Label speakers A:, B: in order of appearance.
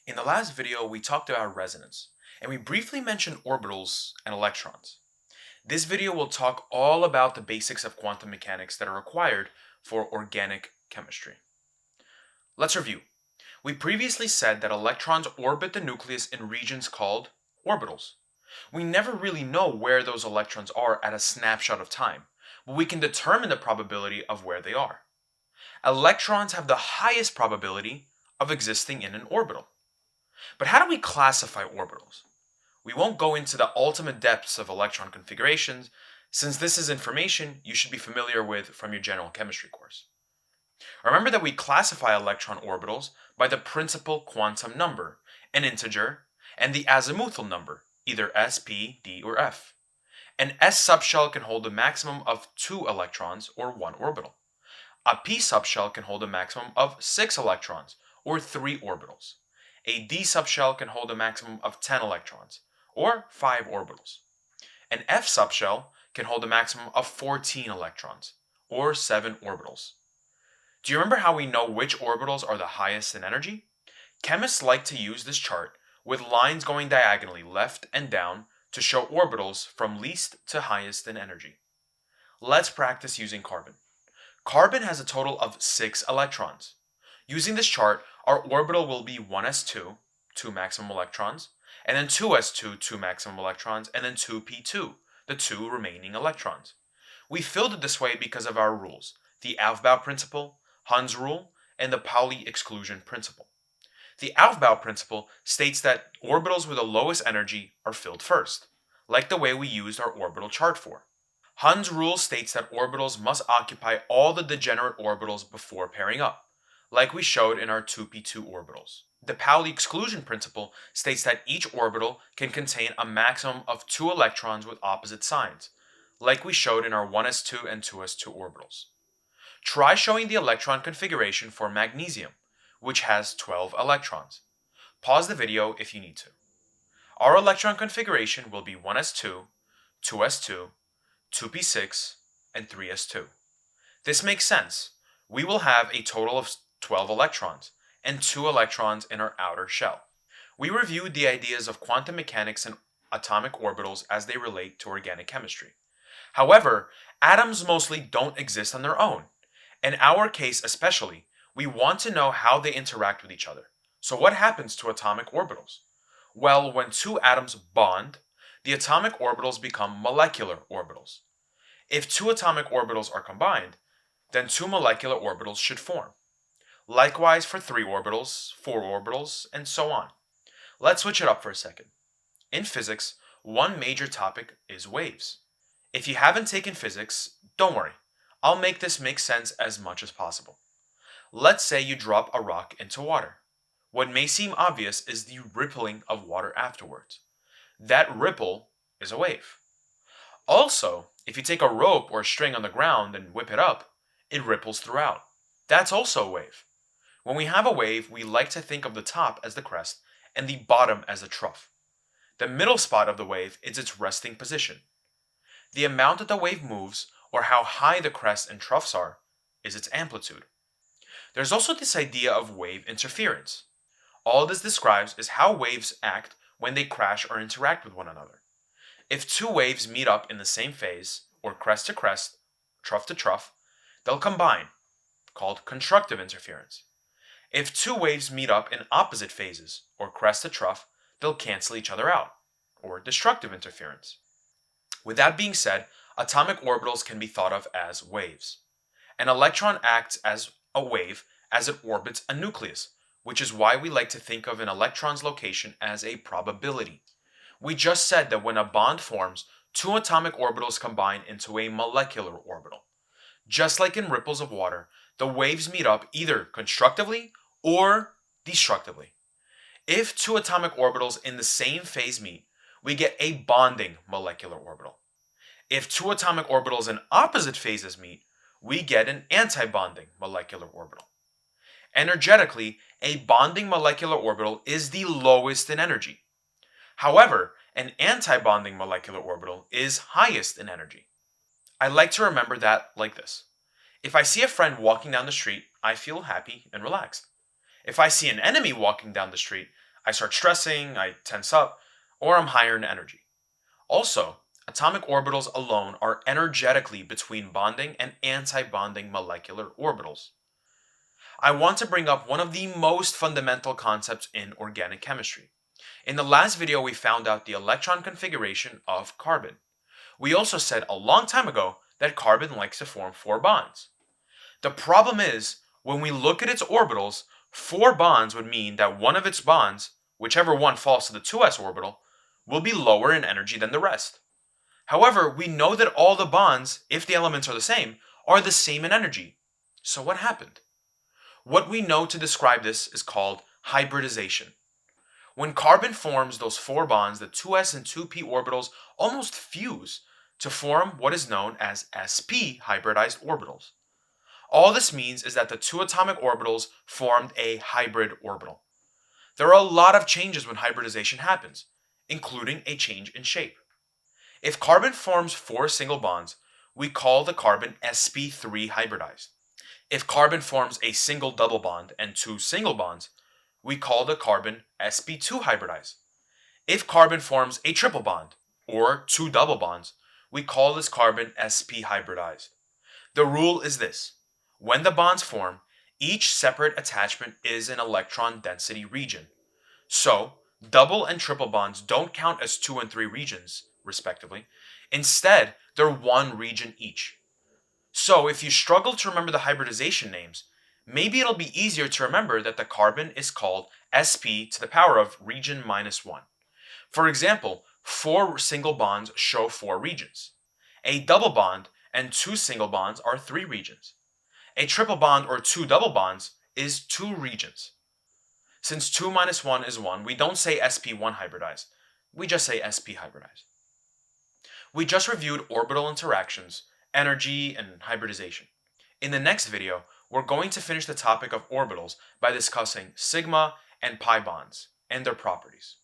A: In the last video, we talked about resonance, and we briefly mentioned orbitals and electrons. This video will talk all about the basics of quantum mechanics that are required for organic chemistry. Let's review. We previously said that electrons orbit the nucleus in regions called orbitals. We never really know where those electrons are at a snapshot of time, but we can determine the probability of where they are. Electrons have the highest probability of existing in an orbital. But how do we classify orbitals? We won't go into the ultimate depths of electron configurations, since this is information you should be familiar with from your general chemistry course. Remember that we classify electron orbitals by the principal quantum number, an integer, and the azimuthal number, either s, p, d, or f. An s subshell can hold a maximum of 2 electrons, or 1 orbital. A p subshell can hold a maximum of 6 electrons, or 3 orbitals. A d subshell can hold a maximum of 10 electrons, or 5 orbitals. An f subshell can hold a maximum of 14 electrons, or 7 orbitals. Do you remember how we know which orbitals are the highest in energy? Chemists like to use this chart with lines going diagonally left and down to show orbitals from least to highest in energy. Let's practice using carbon. Carbon has a total of 6 electrons. Using this chart, our orbital will be 1s2, 2 maximum electrons, and then 2s2, 2 maximum electrons, and then 2p2, the 2 remaining electrons. We filled it this way because of our rules, the Aufbau principle, Hund's rule, and the Pauli exclusion principle. The Aufbau principle states that orbitals with the lowest energy are filled first, like the way we used our orbital chart for. Hund's rule states that orbitals must occupy all the degenerate orbitals before pairing up, like we showed in our 2p2 orbitals. The Pauli exclusion principle states that each orbital can contain a maximum of 2 electrons with opposite signs, like we showed in our 1s2 and 2s2 orbitals. Try showing the electron configuration for magnesium, which has 12 electrons. Pause the video if you need to. Our electron configuration will be 1s2, 2s2, 2p6, and 3s2. This makes sense. We will have a total of 12 electrons, and 2 electrons in our outer shell. We reviewed the ideas of quantum mechanics and atomic orbitals as they relate to organic chemistry. However, atoms mostly don't exist on their own. In our case especially, we want to know how they interact with each other. So what happens to atomic orbitals? Well, when 2 atoms bond, the atomic orbitals become molecular orbitals. If 2 atomic orbitals are combined, then 2 molecular orbitals should form. Likewise for 3 orbitals, 4 orbitals, and so on. Let's switch it up for a second. In physics, one major topic is waves. If you haven't taken physics, don't worry. I'll make this make sense as much as possible. Let's say you drop a rock into water. What may seem obvious is the rippling of water afterwards. That ripple is a wave. Also, if you take a rope or a string on the ground and whip it up, it ripples throughout. That's also a wave. When we have a wave, we like to think of the top as the crest and the bottom as the trough. The middle spot of the wave is its resting position. The amount that the wave moves, or how high the crest and troughs are, is its amplitude. There's also this idea of wave interference. All this describes is how waves act when they crash or interact with one another. If 2 waves meet up in the same phase, or crest to crest, trough to trough, they'll combine, called constructive interference. If 2 waves meet up in opposite phases, or crest to trough, they'll cancel each other out, or destructive interference. With that being said, atomic orbitals can be thought of as waves. An electron acts as a wave as it orbits a nucleus, which is why we like to think of an electron's location as a probability. We just said that when a bond forms, 2 atomic orbitals combine into a molecular orbital. Just like in ripples of water, the waves meet up either constructively or destructively. If 2 atomic orbitals in the same phase meet, we get a bonding molecular orbital. If 2 atomic orbitals in opposite phases meet, we get an antibonding molecular orbital. Energetically, a bonding molecular orbital is the lowest in energy. However, an antibonding molecular orbital is highest in energy. I like to remember that like this. If I see a friend walking down the street, I feel happy and relaxed. If I see an enemy walking down the street, I start stressing, I tense up, or I'm higher in energy. Also, atomic orbitals alone are energetically between bonding and anti-bonding molecular orbitals. I want to bring up one of the most fundamental concepts in organic chemistry. In the last video, we found out the electron configuration of carbon. We also said a long time ago that carbon likes to form 4 bonds. The problem is, when we look at its orbitals, 4 bonds would mean that one of its bonds, whichever one falls to the 2s orbital, will be lower in energy than the rest. However, we know that all the bonds, if the elements are the same in energy. So what happened? What we know to describe this is called hybridization. When carbon forms those 4 bonds, the 2s and 2p orbitals almost fuse to form what is known as sp hybridized orbitals. All this means is that the 2 atomic orbitals formed a hybrid orbital. There are a lot of changes when hybridization happens, including a change in shape. If carbon forms 4 single bonds, we call the carbon sp3 hybridized. If carbon forms a single double bond and 2 single bonds, we call the carbon sp2 hybridized. If carbon forms a triple bond, or 2 double bonds, we call this carbon sp hybridized. The rule is this: when the bonds form, each separate attachment is an electron density region. So, double and triple bonds don't count as 2 and 3 regions, respectively. Instead, they're 1 region each. So, if you struggle to remember the hybridization names, maybe it'll be easier to remember that the carbon is called sp to the power of region minus 1. For example, 4 single bonds show 4 regions. A double bond and 2 single bonds are 3 regions. A triple bond or 2 double bonds is 2 regions. Since 2 minus 1 is 1, we don't say sp1 hybridized. We just say sp hybridized. We just reviewed orbital interactions, energy, and hybridization. In the next video, we're going to finish the topic of orbitals by discussing sigma and pi bonds and their properties.